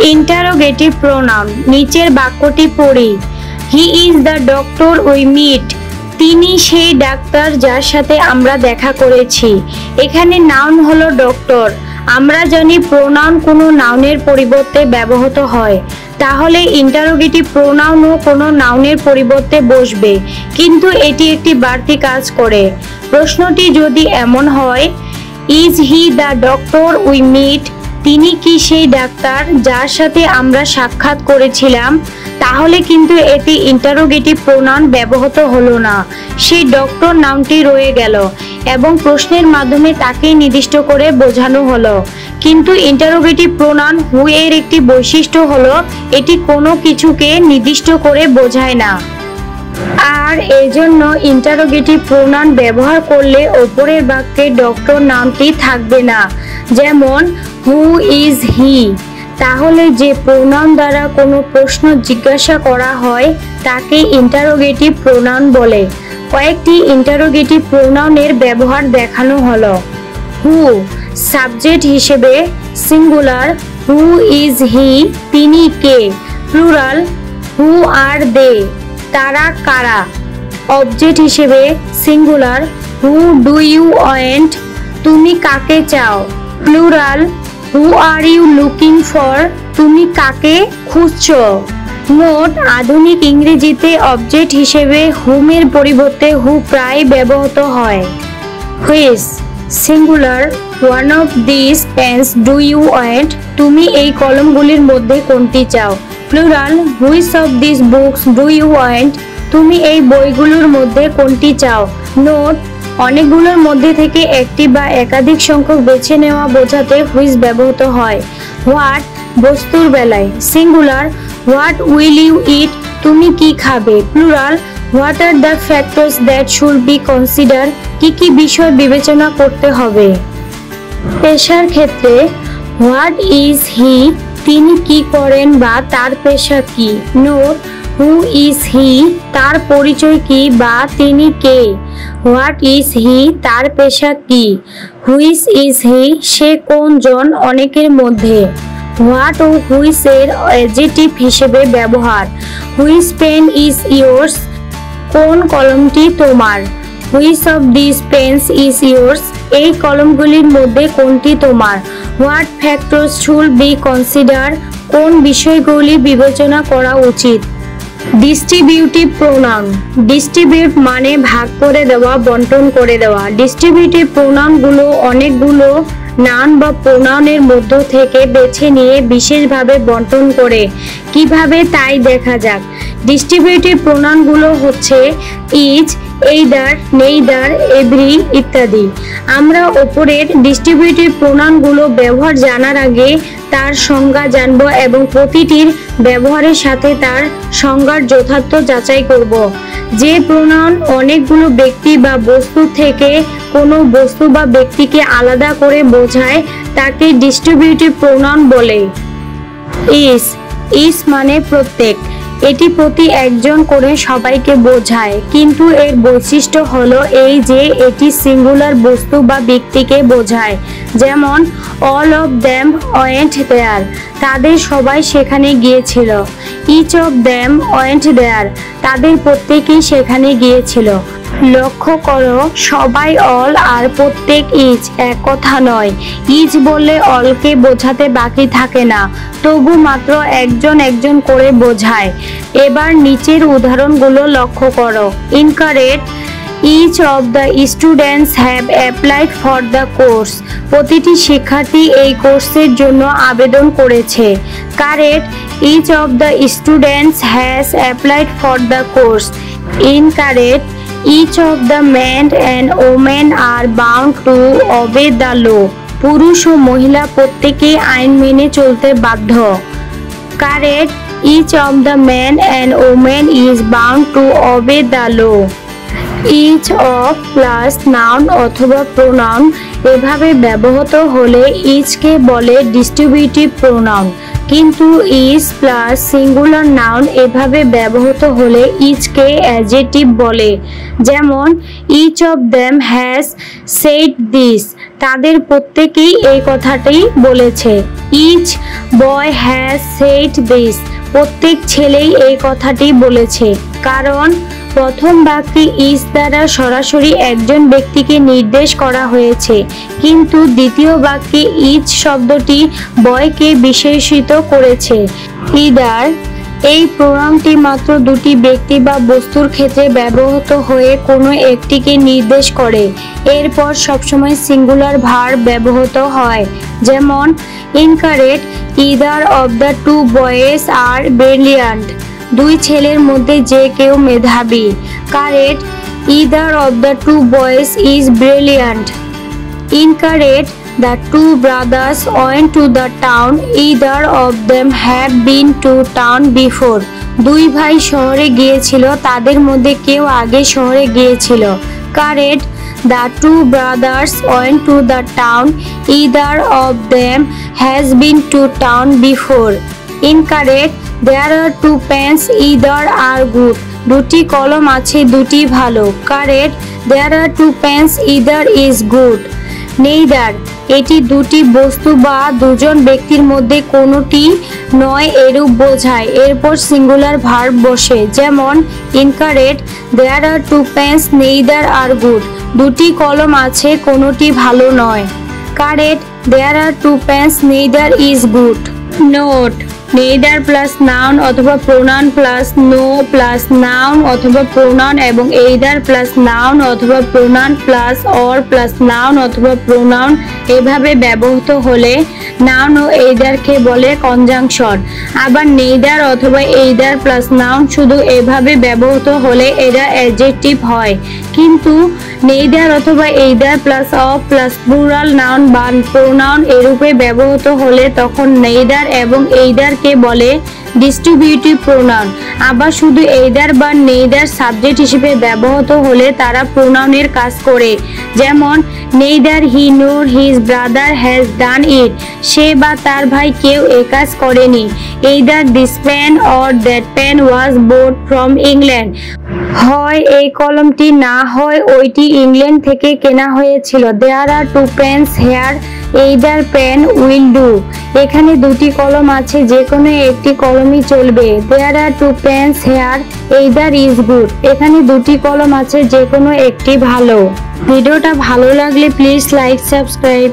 Interrogative pronoun, নিচের বাক্যটি পড়ি। He is the doctor we meet. তিনি সেই ডাক্তার যার সাথে আমরা দেখা করেছি। এখানে নাউন হলো ডক্টর। আমরা জানি প্রোনাউন কোনো নাউনের পরিবর্তে ব্যবহৃত হয়, তাহলে ইন্টারোগেটিভ প্রোনাউনও কোনো নাউনের পরিবর্তে বসবে, কিন্তু এটি একটি বাড়তি কাজ করে। প্রশ্নটি যদি এমন হয়, is he the doctor we meet, তিনি কি সেই ডাক্তার যার সাথে আমরা সাক্ষাৎ করেছিলাম, তাহলে কিন্তু এটি ইন্টারোগেটিভ প্রোনাউন ব্যবহৃত হলো না। সেই ডক্টর নামটি রয়ে গেল এবং প্রশ্নের মাধ্যমে তাকেই নির্দিষ্ট করে বোঝানো হলো। কিন্তু ইন্টারোগেটিভ প্রোনাউন হু এর একটি বৈশিষ্ট্য হলো এটি কোনো কিছুকে নির্দিষ্ট করে বোঝায় না। আর এজন্য ইন্টারোগেটিভ প্রোনাউন ব্যবহার করলে ওপরের বাক্যে ডক্টর নামটি থাকবে না। যেমন হু ইজ হি। তাহলে যে প্রোনাউন দ্বারা কোনো প্রশ্ন জিজ্ঞাসা করা হয় তাকে ইন্টারোগেটিভ প্রোনাউন বলে। কয়েকটি ইন্টারোগেটিভ প্রোনাউনের ব্যবহার দেখানো হলো। হু সাবজেক্ট হিসেবে সিঙ্গুলার, হু ইজ হি, তিনি কে। প্লুরাল, হু আর দে, তারা কারা। অবজেক্ট হিসেবে singular, who do you want, তুমি কাকে চাও। Plural, who are you looking for, তুমি কাকে খুঁজছো। মোট আধুনিক ইংরেজিতে অবজেক্ট হিসেবে হুমের পরিবর্তে হু প্রায় ব্যবহৃত হয়। Which singular, one of this pens do you want, তুমি এই কলমগুলির মধ্যে কোনটি চাও। Plural, which of this books do you want, তুমি এই বইগুলোর মধ্যে কোনটি চাও। নোট, অনেকগুলোর মধ্যে থেকে একটি বা একাধিক সংখ্যক বেছে নেওয়া বোঝাতে হুইচ ব্যবহৃত হয়। হোয়াট বস্তুর বেলায় সিঙ্গুলার, হোয়াট উইল ইউ ইট, তুমি কি খাবে। Plural, what are the factors that should be consider, কি কি বিষয় বিবেচনা করতে হবে। পেশার ক্ষেত্রে হোয়াট ইজ হি, তিনি কি করেন বা তার পেশা কি। নোট, হু ইজ হি, তার পরিচয় কি বা তিনি কে। হোয়াট ইজ হি, তার পেশা কি। হুইচ ইজ হি, সে কোনজন অনেকের মধ্যে। হোয়াট ও হুইচ এর অ্যাডজেক্টিভ হিসেবে ব্যবহার। হুইচ পেন ইজ ইয়োর্স, কোন কলমটি তোমার। Which of this pens is yours, এই কলমগুলির মধ্যে কোনটি তোমার। What factors should be consider, কোন বিষয়গুলি বিবেচনা করা উচিত। ডিস্ট্রিবিউটিভ প্রোনাউন, ডিস্ট্রিবিউট মানে ভাগ করে দেওয়া, বন্টন করে দেওয়া। ডিস্ট্রিবিউটিভ প্রোনাউনগুলো অনেকগুলো নাউন বা প্রোনাউনের মধ্য থেকে বেছে নিয়ে বিশেষভাবে বন্টন করে। কিভাবে তাই দেখা যাক। ডিস্ট্রিবিউটিভ প্রোনাউনগুলো হচ্ছে ইজ, এইদার, নেইদার, এভরি ইত্যাদি। আমরা ওপরের ডিস্ট্রিবিউটিভ প্রোনাউনগুলো ব্যবহার জানার আগে তার সংজ্ঞা জানব এবং প্রতিটির ব্যবহারের সাথে তার সংজ্ঞার যথার্থ যাচাই করব। যে প্রোনাউন অনেকগুলো ব্যক্তি বা বস্তু থেকে কোনো বস্তু বা ব্যক্তিকে আলাদা করে বোঝায় তাকে ডিস্ট্রিবিউটিভ প্রোনাউন বলে। ইজ মানে প্রত্যেক, এটি প্রতি একজন করে সবাইকে বোঝায়, কিন্তু এর বৈশিষ্ট্য হলো এই যে এটি সিঙ্গুলার বস্তু বা ব্যক্তিকে বোঝায়। যেমন all of them went there, তাদের সবাই সেখানে গিয়েছিল। Each of them went there, তাদের প্রত্যেকেই সেখানে গিয়েছিল। লক্ষ্য করো, সবাই অল আর প্রত্যেক ইজ এক কথা নয়। ইজ বললে অলকে বোঝাতে বাকি থাকে না, তবু মাত্র একজন একজন করে বোঝায়। এবার নিচের উদাহরণগুলো লক্ষ্য করো। Incorrect, each of the students have applied for the course, প্রতিটি শিক্ষার্থী এই কোর্সের জন্য আবেদন করেছে। Correct, each of the students has applied for the course. Incorrect, each of the men and women are bound to obey the law, পুরুষ ও মহিলা প্রত্যেকেই আইন মেনে চলতে বাধ্য। Correct, each of the men and women is bound to obey the law। each of plus noun অথবা pronoun এভাবে ব্যবহৃত হলে ইজকে বলে ডিস্ট্রিবিউটিভ প্রোনাউন, কিন্তু ইজ প্লাস সিঙ্গুলার নাউন এভাবে ব্যবহৃত হলে ইজকে অ্যাডজেক্টিভ বলে। যেমন each of them has said this, তাদের প্রত্যেকেই এই কথাটি বলেছে। Each boy has said this. প্রত্যেক ছেলেই এই কথাটি বলেছে, কারণ প্রথম বাক্যে ইজ দ্বারা সরাসরি একজন ব্যক্তিকে নির্দেশ করা হয়েছে, কিন্তু দ্বিতীয় বাক্যে ইচ শব্দটি বয়কে বিশেষিত করেছে। ইদার এই প্রোনাউনটি মাত্র দুটি ব্যক্তি বা বস্তুর ক্ষেত্রে ব্যবহৃত হয়ে কোনো একটিকে নির্দেশ করে। এরপর সবসময় সিঙ্গুলার ভার্ব ব্যবহৃত হয়, যেমন incorrect, either of the two boys are brilliant. দুই ছেলের মধ্যে যে কেউ মেধাবী। Correct, either of the two boys is brilliant. Incorrect, the two brothers went to the town, either of them had been to town before. দুই ভাই শহরে গিয়েছিল, তাদের মধ্যে কেউ আগে শহরে গিয়েছিল। Correct, the two brothers went to the town, either of them has been to town before. Incorrect, there are two pens, either are good. দুটি কলম আছে, দুটি ভালো। Correct, there are two pens, either is good. Neither এটি দুটি বস্তু বা দুজন ব্যক্তির মধ্যে কোনোটি নয় এরূপ বোঝায়। এরপর সিঙ্গুলার ভার্ব বসে, যেমন incorrect, there are two pens, neither are good. দুটি কলম আছে, কোনোটি ভালো নয়। Correct, there are two pens, neither is good. Note, neither plus noun অথবা pronoun plus nor plus noun অথবা প্রোনাউন এবং এইদার প্লাস নাউন অথবা pronoun plus or plus noun অথবা প্রোনাউন এভাবে ব্যবহৃত হলে নাউন ও এইদারকে বলে কনজাংশন। আবার নেইদার অথবা এইদার প্লাস নাউন শুধু এভাবে ব্যবহৃত হলে এরা অ্যাডজেক্টিভ হয়, কিন্তু নেইদার অথবা either plus of plus plural noun বা প্রোনাউন এরূপে ব্যবহৃত হলে তখন নেইদার এবং এইদার কে বলে ডিস্ট্রিবিউটিভ প্রোনাউন। আবার শুধু এইদার বা নেইদার সাবজেক্ট হিসেবে ব্যবহৃত হলে তারা প্রোনাউনের কাজ করে, যেমন neither he nor his brother has done it. সে বা তার ভাই কেউ এ কাজ করেনি। Either this pen or that pen was bought from England. হয় এই কলমটি, না হয় ওইটি ইংল্যান্ড থেকে কেনা হয়েছিল। There are two pens here, either pen will do. এখানে দুটি কলম আছে, যে কোনো একটি কলমই চলবে। There are two pens here, either is good. এখানে দুটি কলম আছে, যে কোনো একটি ভালো। ভিডিওটা ভালো লাগলে প্লিজ লাইক, সাবস্ক্রাইব।